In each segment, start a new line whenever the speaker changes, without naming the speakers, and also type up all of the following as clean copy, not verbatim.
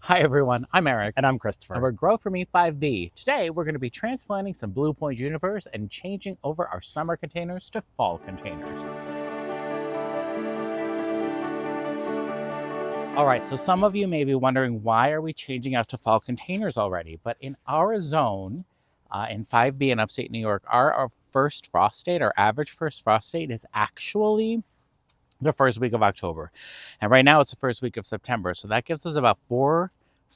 Hi everyone, I'm Eric.
And I'm
And
Christopher.
we're Grow For Me 5B. Today we're going to be transplanting some Blue Point junipers and changing over our summer containers to fall containers. All right, so some of you may be wondering, why are we changing out to fall containers already? But in our zone, in 5B in upstate New York, our first frost date, our average first frost date is actually the first week of October. And right now it's the first week of September. So that gives us about 4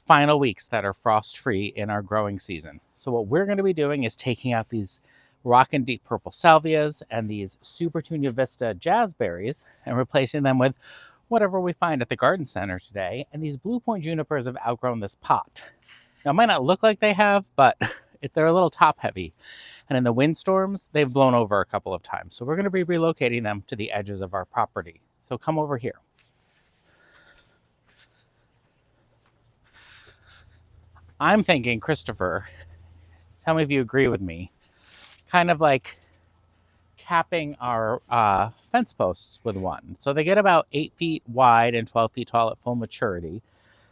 final weeks that are frost free in our growing season. So what we're going to be doing is taking out these rockin' deep purple salvias and these Super Tunia Vista jazzberries and replacing them with whatever we find at the garden center today. And these Blue Point junipers have outgrown this pot. Now, it might not look like they have, but they're a little top heavy. And in the windstorms, they've blown over a couple of times. So we're going to be relocating them to the edges of our property. So come over here. I'm thinking, Christopher, tell me if you agree with me, kind of like capping our fence posts with one. So they get about 8 feet wide and 12 feet tall at full maturity.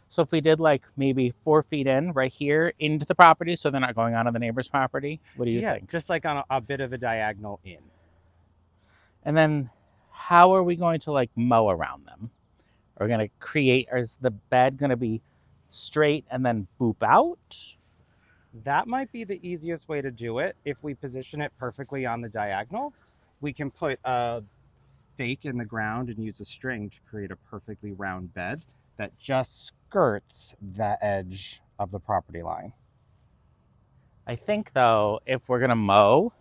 So if we did like maybe 4 feet in right here into the property, so they're not going onto the neighbor's property, what do you think?
Just like on a bit of a diagonal in.
And then how are we going to like mow around them? Are we going to create, or is the bed going to be straight and then boop out?
That might be the easiest way to do it. If we position it perfectly on the diagonal, we can put a stake in the ground and use a string to create a perfectly round bed that just skirts the edge of the property line.
I think though, if we're going to mow,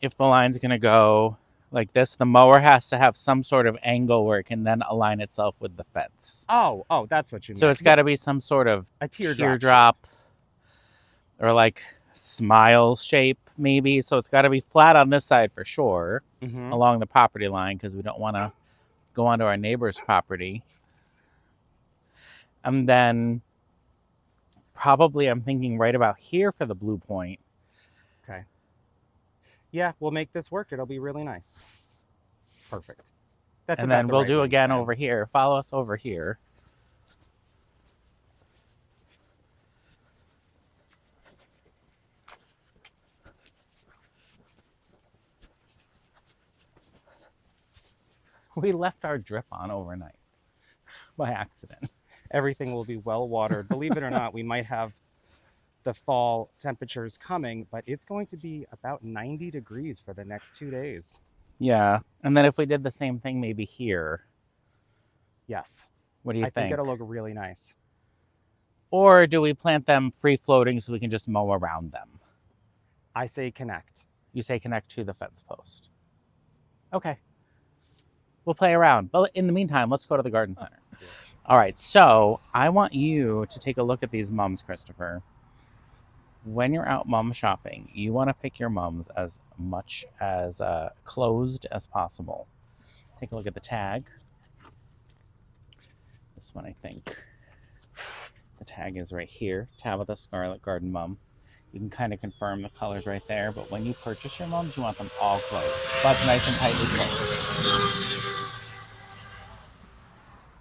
if the line's going to go like this, the mower has to have some sort of angle where it can then align itself with the fence.
Oh, that's what you mean.
So it's got to be some sort of
a
teardrop or like smile shape, maybe. So it's got to be flat on this side for sure, along the property line, because we don't want to go onto our neighbor's property. And then probably I'm thinking right about here for the Blue Point.
Okay. Yeah, we'll make this work. It'll be really nice. Perfect.
That's and then we'll do again over here. Follow us over here. We left our drip on overnight by accident.
Everything will be well watered. Believe it or not, we might have the fall temperatures coming, but it's going to be about 90 degrees for the next 2 days.
Yeah. And then if we did the same thing maybe here.
Yes.
What do you think?
I think it'll look really nice.
Or do we plant them free floating so we can just mow around them?
I say connect.
You say connect to the fence post. Okay. We'll play around. But in the meantime, let's go to the garden center. Oh, yeah. All right. So I want you to take a look at these mums, Christopher. When you're out mum shopping, you want to pick your mums as much as closed as possible. Take a look at the tag. This one, I think. The tag is right here. Tabitha Scarlet Garden Mum. You can kind of confirm the colors right there, but when you purchase your mums, you want them all closed. That's nice and tightly closed.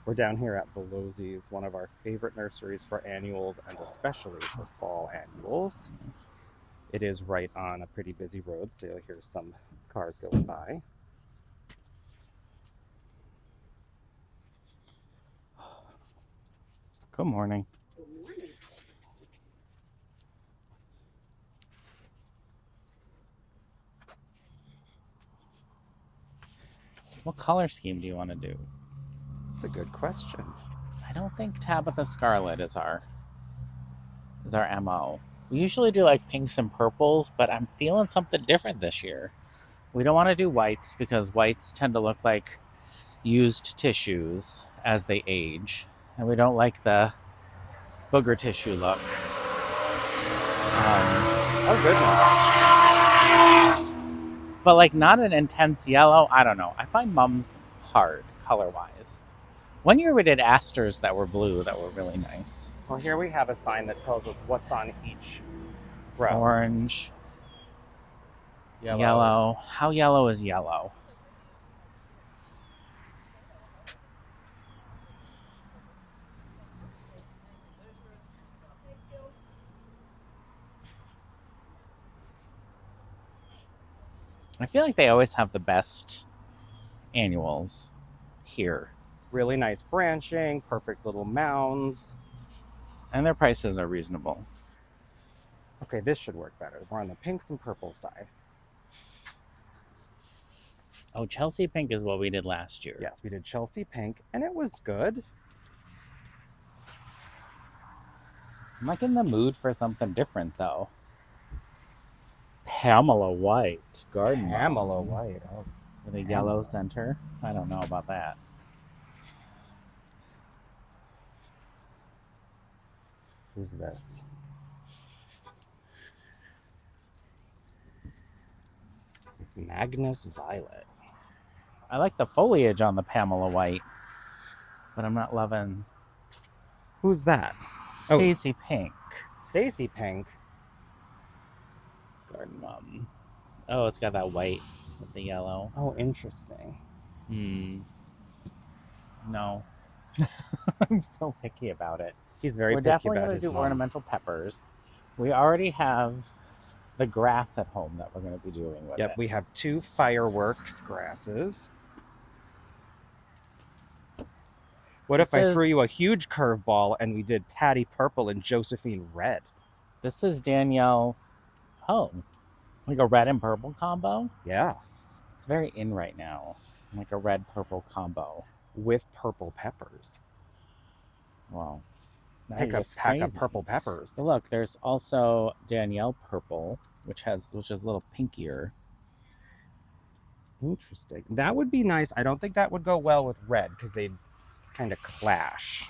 We're down here at Valoze, one of our favorite nurseries for annuals and especially for fall annuals. It is right on a pretty busy road, so you'll hear some cars going by.
Good morning.
Good morning.
What color scheme do you want to do?
That's a good question.
I don't think Tabitha Scarlet is our MO. We usually do like pinks and purples, but I'm feeling something different this year. We don't want to do whites because whites tend to look like used tissues as they age, and we don't like the booger tissue look.
Oh goodness.
But like not an intense yellow. I don't know. I find mums hard color-wise. One year we did asters that were blue that were really nice.
Well, here we have a sign that tells us what's on each row.
Orange. Yellow. How yellow is yellow? I feel like they always have the best annuals here.
Really nice branching, perfect little mounds.
And their prices are reasonable.
Okay, this should work better. We're on the pinks and purple side.
Oh, Chelsea pink is what we did last year.
Yes, we did Chelsea pink, and it was good.
I'm like in the mood for something different though. Pamela White, garden
Pamela
mom,
White. Oh,
with a
Pamela.
yellow center. I don't know about that.
Who's this? Magnus Violet.
I like the foliage on the Pamela White, but I'm not loving
Who's that?
Stacy Pink,
Stacy Pink.
garden mom. Oh, it's got that white with the yellow.
Oh, interesting.
No. I'm so picky about it.
He's very
We're
picky
definitely
about
going to
his
do
mums.
ornamental peppers. We already have the grass at home that we're going to be doing with
Yep,
it.
we have 2 fireworks grasses. What if I threw you a huge curveball and we did Patty Purple and Josephine Red?
This is Danielle. Oh, like a red and purple combo?
Yeah,
It's very in right now. Like a red purple combo.
with purple peppers.
Well, now
Pick
you're
a
just
pack of
crazy.
purple peppers.
So look, there's also Danielle purple, which is a little pinkier.
Interesting. That would be nice. I don't think that would go well with red because they'd kind of clash.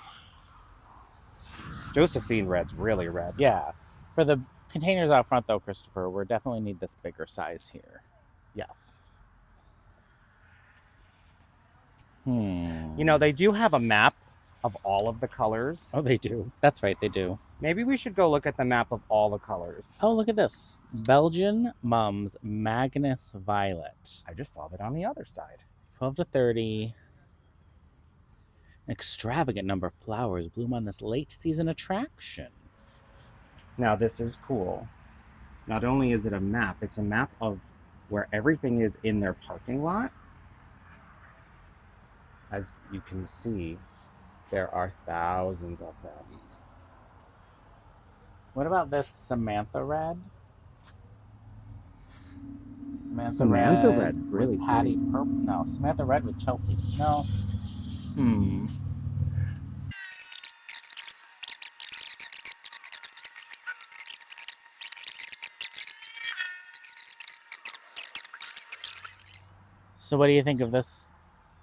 Josephine Red's really red.
Yeah. For the containers out front, though, Christopher, we definitely need this bigger size here.
Yes.
You
know, they do have a map of all of the colors.
Oh, they do. That's right, they do.
Maybe we should go look at the map of all the colors.
Oh, look at this. Belgian Mums Magnus Violet.
I just saw that on the other side.
12 to 30. An extravagant number of flowers bloom on this late season attraction.
Now, this is cool. Not only is it a map, it's a map of where everything is in their parking lot. As you can see, there are thousands of them.
What about this Samantha Red?
Samantha Red's really
with Patty Purple. No, Samantha Red with Chelsea. No. So what do you think of this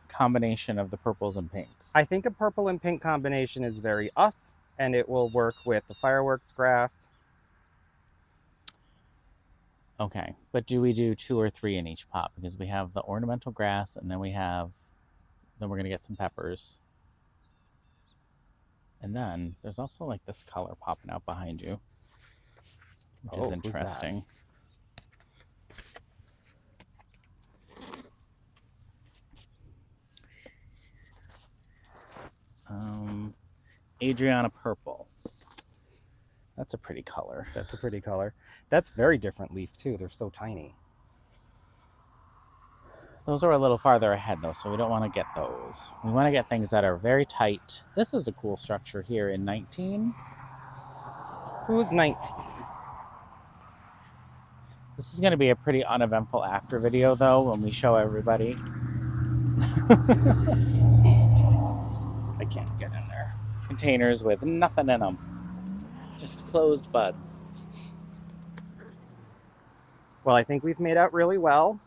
combination of the purples and pinks?
I think a purple and pink combination is very us, and it will work with the fireworks grass.
Okay, but do we do 2 or 3 in each pot? Because we have the ornamental grass, and then we're going to get some peppers. And then there's also like this color popping out behind you, which is interesting. Adriana Purple. That's a pretty color.
That's a pretty color. That's very different leaf too. They're so tiny.
Those are a little farther ahead though, so we don't want to get those. We want to get things that are very tight. This is a cool structure here in 19.
Who's 19?
This is going to be a pretty uneventful after video though when we show everybody. I can't get in there. Containers with nothing in them. Just closed buds.
Well, I think we've made out really well.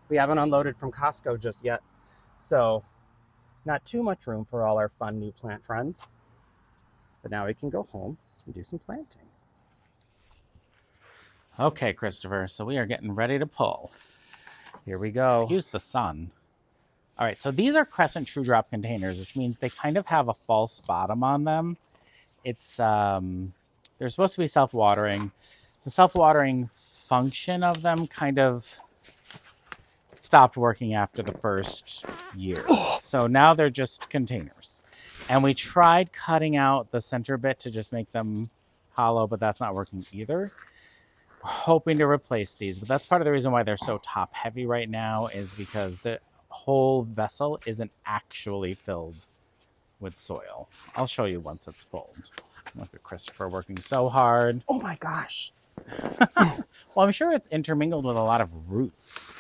We haven't unloaded from Costco just yet, so not too much room for all our fun new plant friends. But now we can go home and do some planting.
Okay, Christopher, so we are getting ready to pull.
Here we go.
Excuse the sun. All right, so these are crescent true drop containers, which means they kind of have a false bottom on them. It's they're supposed to be self-watering. The self-watering function of them kind of stopped working after the first year. So now they're just containers. And we tried cutting out the center bit to just make them hollow, but that's not working either. We're hoping to replace these, but that's part of the reason why they're so top heavy right now is because the whole vessel isn't actually filled with soil. I'll show you once it's filled. Look at Christopher working so hard.
Oh my gosh.
Well, I'm sure it's intermingled with a lot of roots.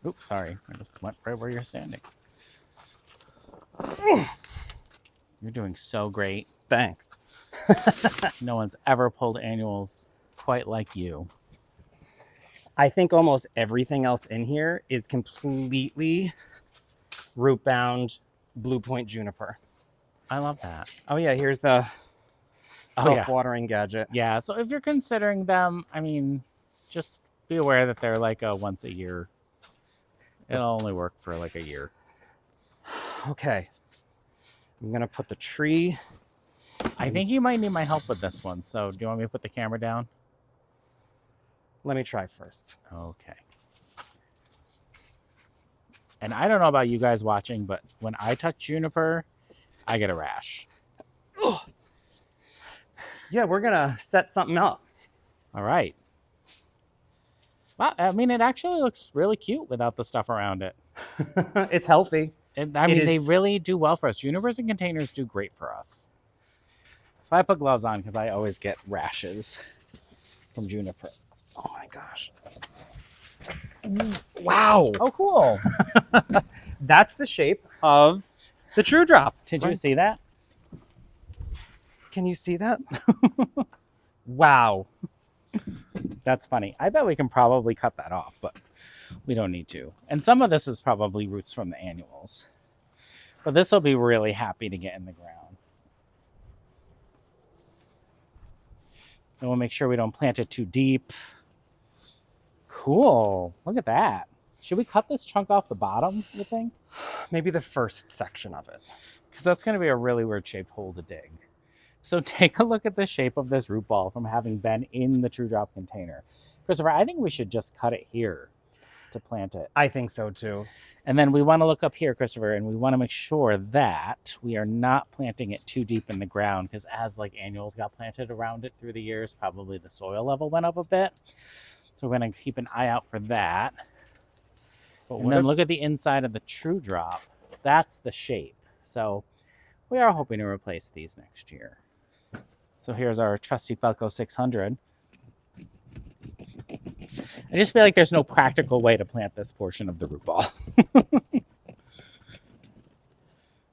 Oops, sorry. I just went right where you're standing. You're doing so great.
Thanks.
No one's ever pulled annuals quite like you.
I think almost everything else in here is completely root bound Blue Point juniper.
I love that.
Oh yeah, here's the self-watering gadget.
Yeah, so if you're considering them, I mean, just be aware that they're like a once a year. It'll only work for like a year.
Okay. I'm gonna put the tree.
I think you might need my help with this one. So do you want me to put the camera down?
Let me try first.
Okay. And I don't know about you guys watching, but when I touch juniper, I get a rash.
Yeah, we're gonna set something up.
All right. Well, I mean, it actually looks really cute without the stuff around it.
It's healthy.
They really do well for us. Junipers and containers do great for us. So I put gloves on because I always get rashes from juniper.
Oh my gosh. Wow.
Oh, cool.
That's the shape of the true drop.
Did you see that?
Can you see that? Wow.
That's funny. I bet we can probably cut that off, but we don't need to. And some of this is probably roots from the annuals. But this will be really happy to get in the ground. And we'll make sure we don't plant it too deep. Cool. Look at that. Should we cut this chunk off the bottom, you think?
Maybe the first section of it.
Because that's going to be a really weird shaped hole to dig. So take a look at the shape of this root ball from having been in the True Drop container. Christopher, I think we should just cut it here to plant it.
I think so too.
And then we want to look up here, Christopher, and we want to make sure that we are not planting it too deep in the ground, because as like annuals got planted around it through the years, probably the soil level went up a bit. So we're going to keep an eye out for that. And then look at the inside of the True Drop. That's the shape. So we are hoping to replace these next year. So here's our trusty Felco 600. I just feel like there's no practical way to plant this portion of the root ball.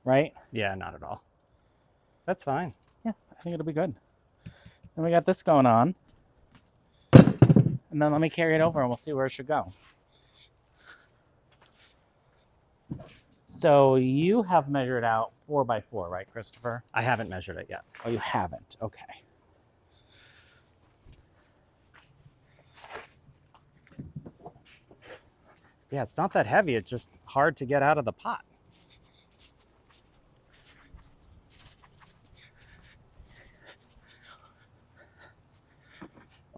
Right?
Yeah, not at all. That's fine.
Yeah, I think it'll be good. Then we got this going on. And then let me carry it over and we'll see where it should go. So you have measured out 4 by 4, right, Christopher?
I haven't measured it yet.
Oh, you haven't? Okay.
Yeah, it's not that heavy. It's just hard to get out of the pot.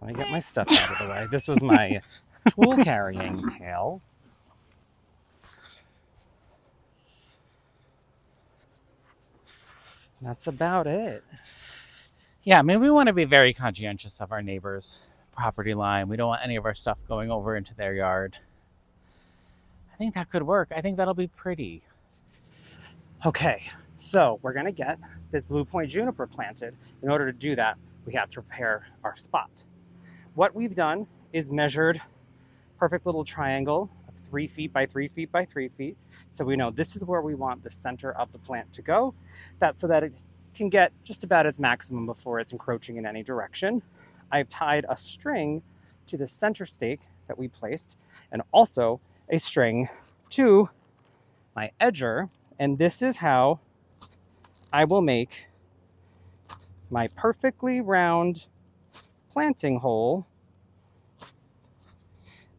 Let me get my stuff out of the way. This was my tool carrying pail. That's about it.
Yeah, I mean, we want to be very conscientious of our neighbors' property line. We don't want any of our stuff going over into their yard. I think that could work. I think that'll be pretty.
Okay, so we're gonna get this Blue Point juniper planted. In order to do that, we have to prepare our spot. What we've done is measured perfect little triangle of 3 feet by 3 feet by 3 feet. So we know this is where we want the center of the plant to go. That's so that it can get just about its maximum before it's encroaching in any direction. I've tied a string to the center stake that we placed, and also a string to my edger. And this is how I will make my perfectly round planting hole.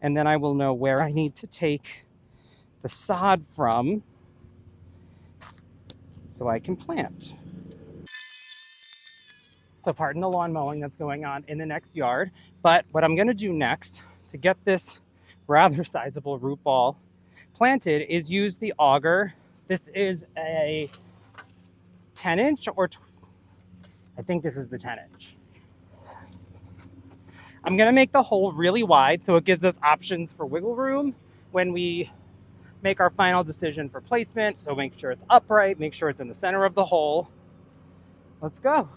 And then I will know where I need to take the sod from so I can plant. So pardon the lawn mowing that's going on in the next yard, but what I'm gonna do next to get this rather sizable root ball planted is use the auger. This is a 10 inch or I think this is the 10 inch. I'm going to make the hole really wide so it gives us options for wiggle room when we make our final decision for placement. So make sure it's upright, make sure it's in the center of the hole. Let's go.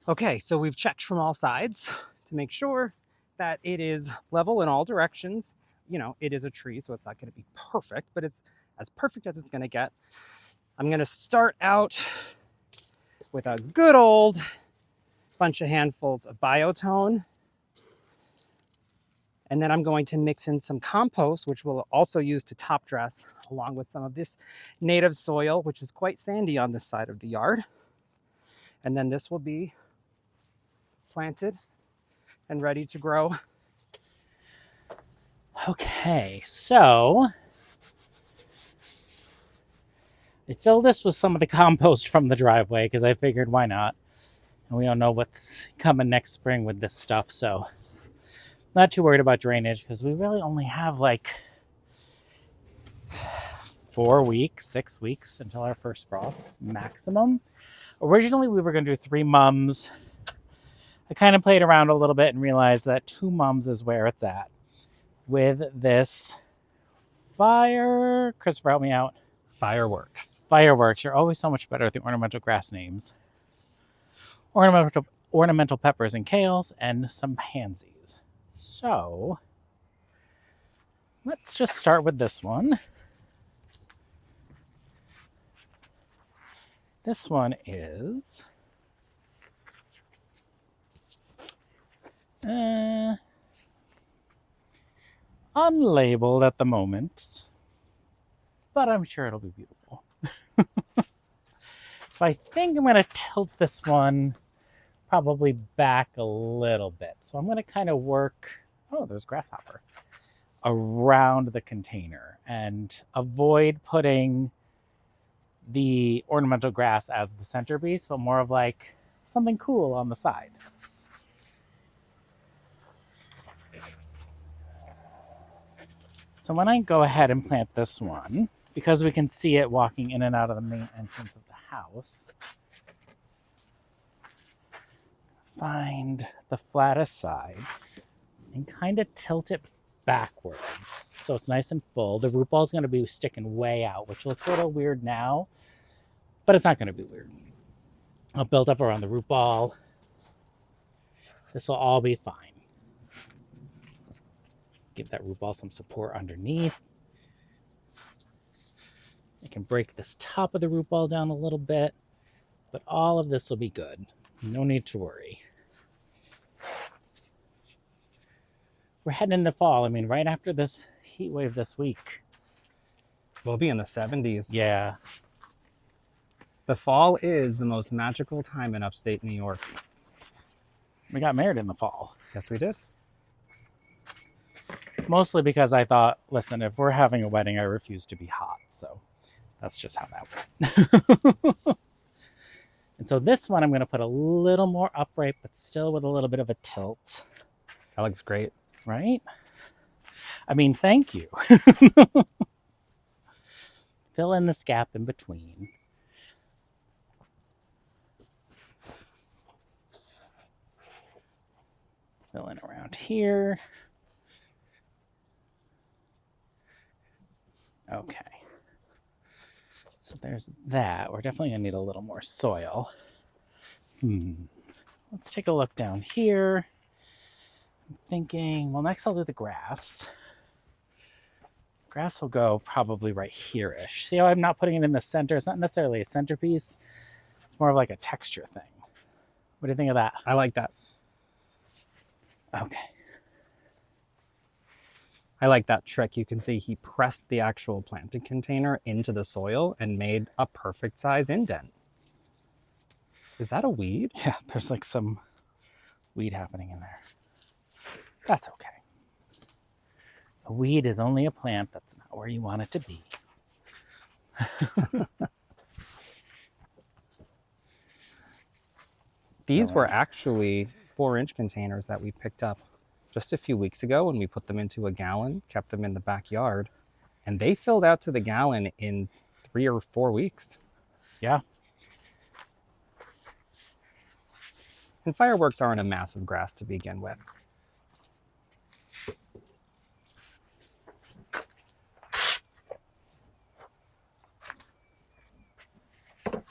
Okay, so we've checked from all sides to make sure that it is level in all directions. You know, it is a tree, so it's not going to be perfect, but it's as perfect as it's going to get. I'm going to start out with a good old bunch of handfuls of biotone. And then I'm going to mix in some compost, which we'll also use to top dress, along with some of this native soil, which is quite sandy on this side of the yard. And then this will be planted and ready to grow.
Okay, so I filled this with some of the compost from the driveway because I figured why not? And we don't know what's coming next spring with this stuff, so not too worried about drainage because we really only have like 4 weeks, 6 weeks until our first frost maximum. Originally, we were going to do 3 mums. I kind of played around a little bit and realized that 2 mums is where it's at. With this Christopher, help me out.
Fireworks.
Fireworks. You're always so much better at the ornamental grass names. Ornamental peppers and kales, and some pansies. So, let's just start with this one. This one is unlabeled at the moment, but I'm sure it'll be beautiful. So I think I'm going to tilt this one probably back a little bit. So I'm going to kind of work, oh, there's grasshopper, around the container and avoid putting the ornamental grass as the centerpiece, but more of like something cool on the side. So when I go ahead and plant this one, because we can see it walking in and out of the main entrance of the house, find the flattest side and kind of tilt it backwards so it's nice and full. The root ball is going to be sticking way out, which looks a little weird now, but it's not going to be weird. I'll build up around the root ball. This will all be fine. Give that root ball some support underneath. I can break this top of the root ball down a little bit, but all of this will be good. No need to worry. We're heading into fall. I mean, right after this heat wave this week.
We'll be in the 70s.
Yeah.
The fall is the most magical time in upstate New York.
We got married in the fall.
Yes, we did.
Mostly because I thought, listen, if we're having a wedding, I refuse to be hot. So that's just how that went. And so this one, I'm going to put a little more upright, but still with a little bit of a tilt.
That looks great.
Right? I mean, thank you. Fill in this gap in between. Fill in around here. Okay. So there's that. We're definitely going to need a little more soil. Let's take a look down here. I'm thinking, well, next I'll do the grass. Grass will go probably right here-ish. See how I'm not putting it in the center? It's not necessarily a centerpiece. It's more of like a texture thing. What do you think of that?
I like that.
Okay.
I like that trick. You can see he pressed the actual planting container into the soil and made a perfect size indent. Is that a weed?
Yeah, there's like some weed happening in there. That's okay. A weed is only a plant. That's not where you want it to be.
These were actually 4-inch containers that we picked up just a few weeks ago, and we put them into a gallon, kept them in the backyard, and they filled out to the gallon in 3 or 4 weeks.
Yeah.
And fireworks aren't a massive grass to begin with.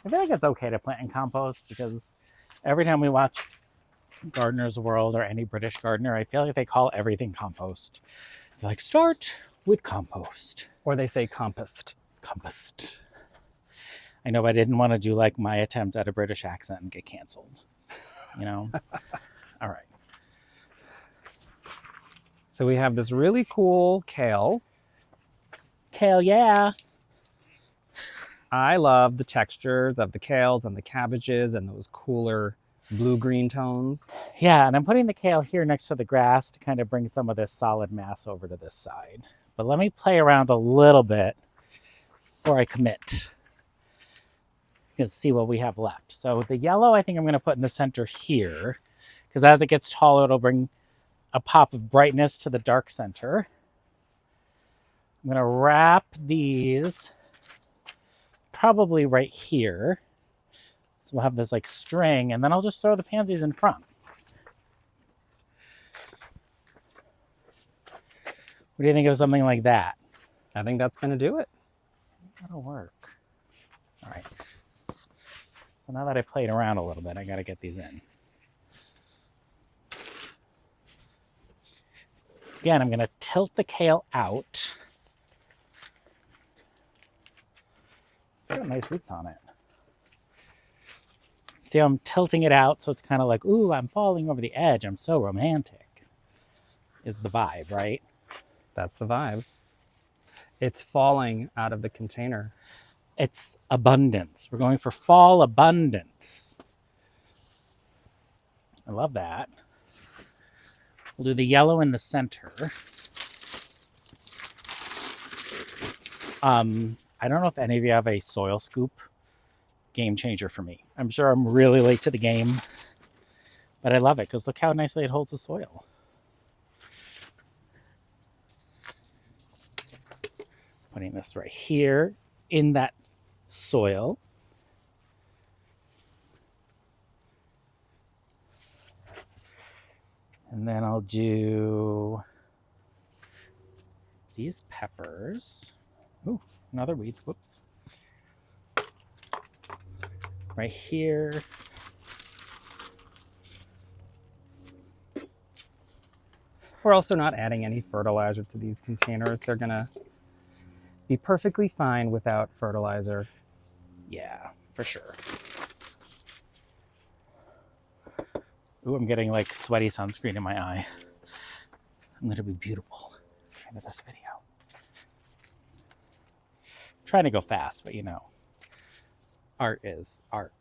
I feel like it's okay to plant in compost because every time we watch Gardener's World or any British gardener, I feel like they call everything compost. They're like, start with compost.
Or they say compost.
Compost. I know, but I didn't want to do like my attempt at a British accent and get canceled. You know? All right.
So we have this really cool kale.
Kale, yeah.
I love the textures of the kales and the cabbages and those cooler blue-green tones.
Yeah, and I'm putting the kale here next to the grass to kind of bring some of this solid mass over to this side. But let me play around a little bit before I commit. You can see what we have left. So the yellow I think I'm going to put in the center here, because as it gets taller, it'll bring a pop of brightness to the dark center. I'm going to wrap these probably right here. So we'll have this like string, and then I'll just throw the pansies in front. What do you think of something like that?
I think that's going to do it.
That'll work. All right. So now that I played around a little bit, I got to get these in. Again, I'm going to tilt the kale out. It's got nice roots on it. See how I'm tilting it out so it's kind of like, ooh, I'm falling over the edge. I'm so romantic. Is the vibe, right?
That's the vibe. It's falling out of the container.
It's abundance. We're going for fall abundance. I love that. We'll do the yellow in the center. I don't know if any of you have a soil scoop. Game changer for me. I'm sure I'm really late to the game, but I love it because look how nicely it holds the soil. Putting this right here in that soil. And then I'll do these peppers. Ooh, another weed. Whoops. Right here.
We're also not adding any fertilizer to these containers. They're going to be perfectly fine without fertilizer.
Yeah, for sure. Ooh, I'm getting like sweaty sunscreen in my eye. I'm going to be beautiful in this video. Trying to go fast, but you know, art is art.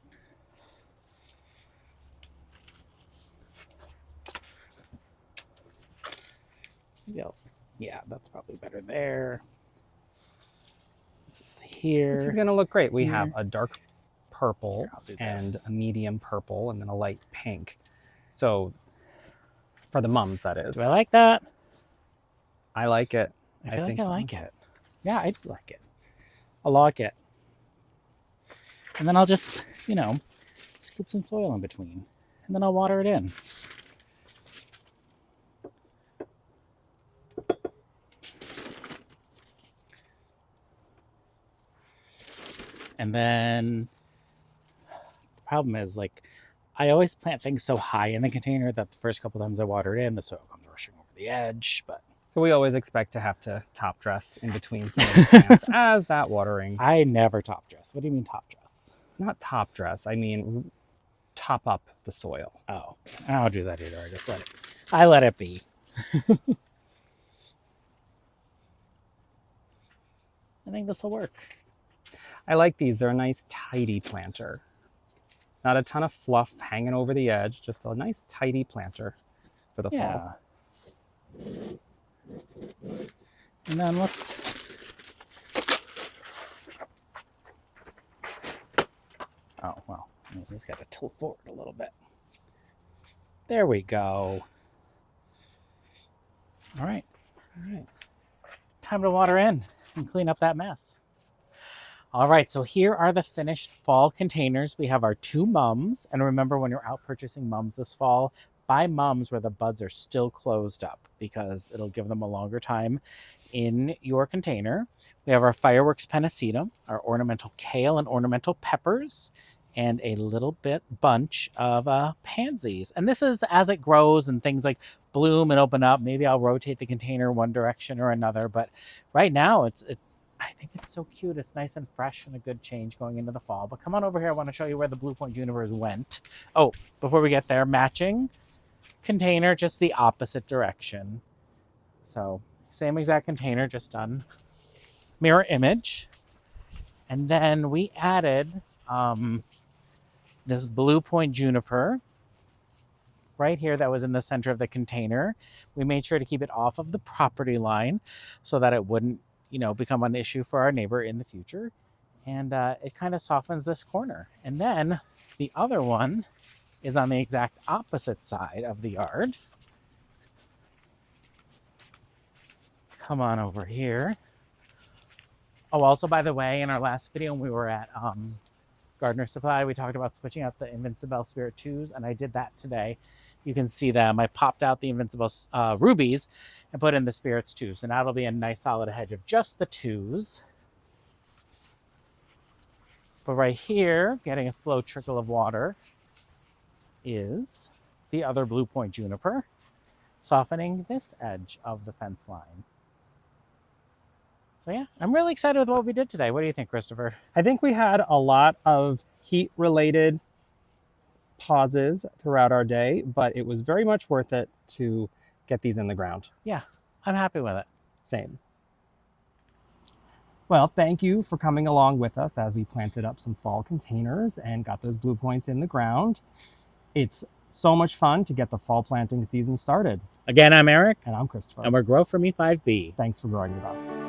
Yeah, that's probably better there. This is here.
This is going to look great. We have a dark purple
Here,
and a medium purple and then a light pink. So for the mums, that is.
Do I like that?
I like it.
I feel like I like it. Yeah, I do like it. I like it. And then I'll just, you know, scoop some soil in between. And then I'll water it in. And then the problem is, like, I always plant things so high in the container that the first couple times I water it in, the soil comes rushing over the edge. But
so we always expect to have to top dress in between some of the plants as that watering.
I never top dress. What do you mean top dress?
Not top dress. I mean top up the soil.
Oh, I don't do that either. I let it be. think this will work.
I like these. They're a nice tidy planter. Not a ton of fluff hanging over the edge, just a nice tidy planter for the fall.
And then let's... Oh, well, maybe he's got to tilt forward a little bit. There we go. All right. Time to water in and clean up that mess. All right, so here are the finished fall containers. We have our 2 mums. And remember, when you're out purchasing mums this fall, buy mums where the buds are still closed up because it'll give them a longer time in your container. We have our fireworks pennisetum, our ornamental kale and ornamental peppers, and a little bit bunch of pansies. And this is as it grows and things like bloom and open up. Maybe I'll rotate the container one direction or another, but right now I think it's so cute. It's nice and fresh and a good change going into the fall. But come on over here. I want to show you where the Blue Point Junipers went. Oh, before we get there, matching container, just the opposite direction. So same exact container, just done mirror image. And then we added this Blue Point Juniper right here that was in the center of the container. We made sure to keep it off of the property line so that it wouldn't, become an issue for our neighbor in the future. And it kind of softens this corner. And then the other one is on the exact opposite side of the yard. Come on over here. Oh, also, by the way, in our last video, when we were at Gardener Supply, we talked about switching out the Invincible Spirit 2s, and I did that today. You can see them. I popped out the Invincible Rubies and put in the Spirits 2s. So now it'll be a nice solid hedge of just the 2s. But right here, getting a slow trickle of water, is the other Blue Point Juniper, softening this edge of the fence line. So yeah, I'm really excited with what we did today. What do you think, Christopher?
I think we had a lot of heat-related pauses throughout our day, but it was very much worth it to get these in the ground.
Yeah, I'm happy with it.
Same. Well, thank you for coming along with us as we planted up some fall containers and got those Blue Points in the ground. It's so much fun to get the fall planting season started.
Again, I'm Eric.
And I'm Christopher.
And we're Grow For Me 5B.
Thanks for growing with us.